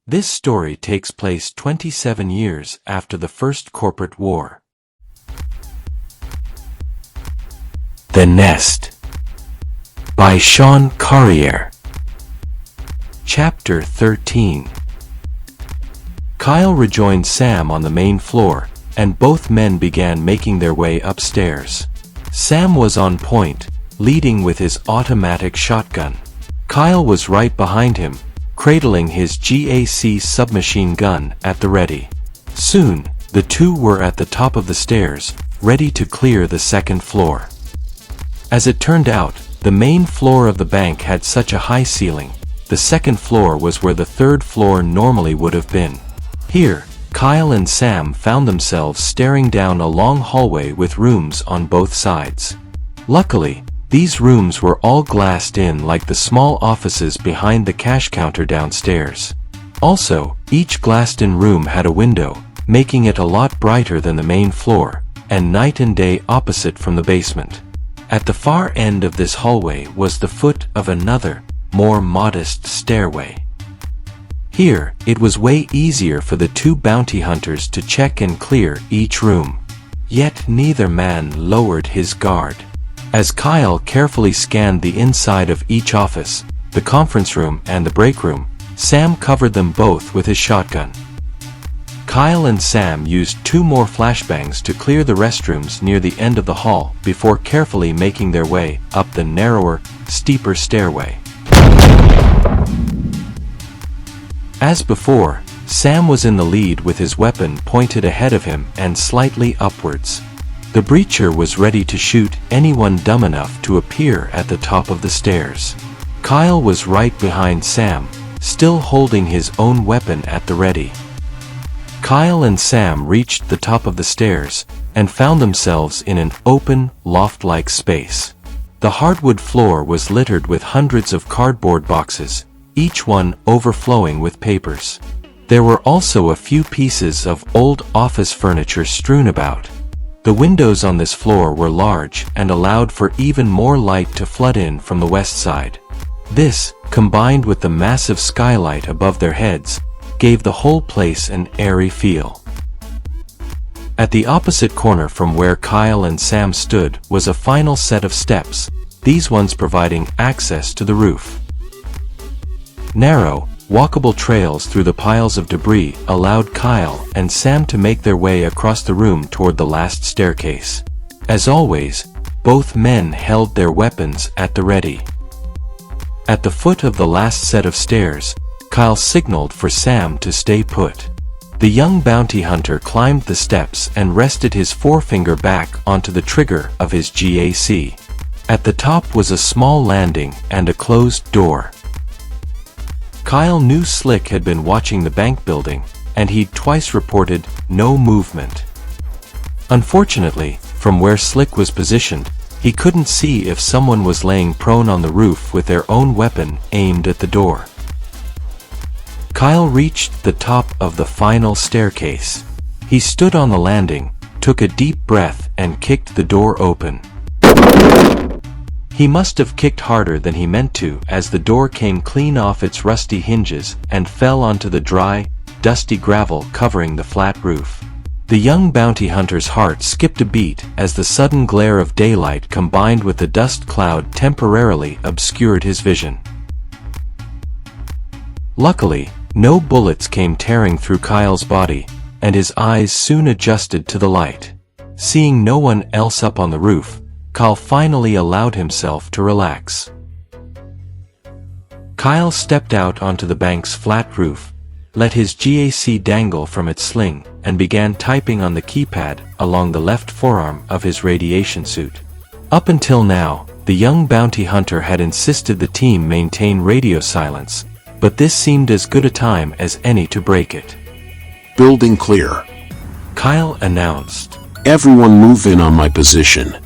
This story takes place 27 years after the First Corporate War. The Nest by Sean Carrier. Chapter 13. Kyle rejoined Sam on the main floor, and both men began making their way upstairs. Sam was on point, leading with his automatic shotgun. Kyle was right behind him, cradling his GAC submachine gun at the ready. Soon, the two were at the top of the stairs, ready to clear the second floor. As it turned out, the main floor of the bank had such a high ceiling. The second floor was where the third floor normally would have been. Here, Kyle and Sam found themselves staring down a long hallway with rooms on both sides. Luckily, these rooms were all glassed in like the small offices behind the cash counter downstairs. Also, each glassed-in room had a window, making it a lot brighter than the main floor, and night and day opposite from the basement. At the far end of this hallway was the foot of another, more modest stairway. Here, it was way easier for the two bounty hunters to check and clear each room. Yet neither man lowered his guard. As Kyle carefully scanned the inside of each office, the conference room and the break room, Sam covered them both with his shotgun. Kyle and Sam used two more flashbangs to clear the restrooms near the end of the hall before carefully making their way up the narrower, steeper stairway. As before, Sam was in the lead with his weapon pointed ahead of him and slightly upwards. The breacher was ready to shoot anyone dumb enough to appear at the top of the stairs. Kyle was right behind Sam, still holding his own weapon at the ready. Kyle and Sam reached the top of the stairs and found themselves in an open, loft-like space. The hardwood floor was littered with hundreds of cardboard boxes, each one overflowing with papers. There were also a few pieces of old office furniture strewn about. The windows on this floor were large and allowed for even more light to flood in from the west side. This, combined with the massive skylight above their heads, gave the whole place an airy feel. At the opposite corner from where Kyle and Sam stood was a final set of steps, these ones providing access to the roof. Narrow, walkable trails through the piles of debris allowed Kyle and Sam to make their way across the room toward the last staircase. As always, both men held their weapons at the ready. At the foot of the last set of stairs, Kyle signaled for Sam to stay put. The young bounty hunter climbed the steps and rested his forefinger back onto the trigger of his GAC. At the top was a small landing and a closed door. Kyle knew Slick had been watching the bank building, and he'd twice reported no movement. Unfortunately, from where Slick was positioned, he couldn't see if someone was laying prone on the roof with their own weapon aimed at the door. Kyle reached the top of the final staircase. He stood on the landing, took a deep breath and kicked the door open. He must have kicked harder than he meant to as the door came clean off its rusty hinges and fell onto the dry, dusty gravel covering the flat roof. The young bounty hunter's heart skipped a beat as the sudden glare of daylight combined with the dust cloud temporarily obscured his vision. Luckily, no bullets came tearing through Kyle's body, and his eyes soon adjusted to the light. Seeing no one else up on the roof, Kyle finally allowed himself to relax. Kyle stepped out onto the bank's flat roof, let his GAC dangle from its sling, and began typing on the keypad along the left forearm of his radiation suit. Up until now, the young bounty hunter had insisted the team maintain radio silence, but this seemed as good a time as any to break it. "Building clear," Kyle announced. "Everyone move in on my position."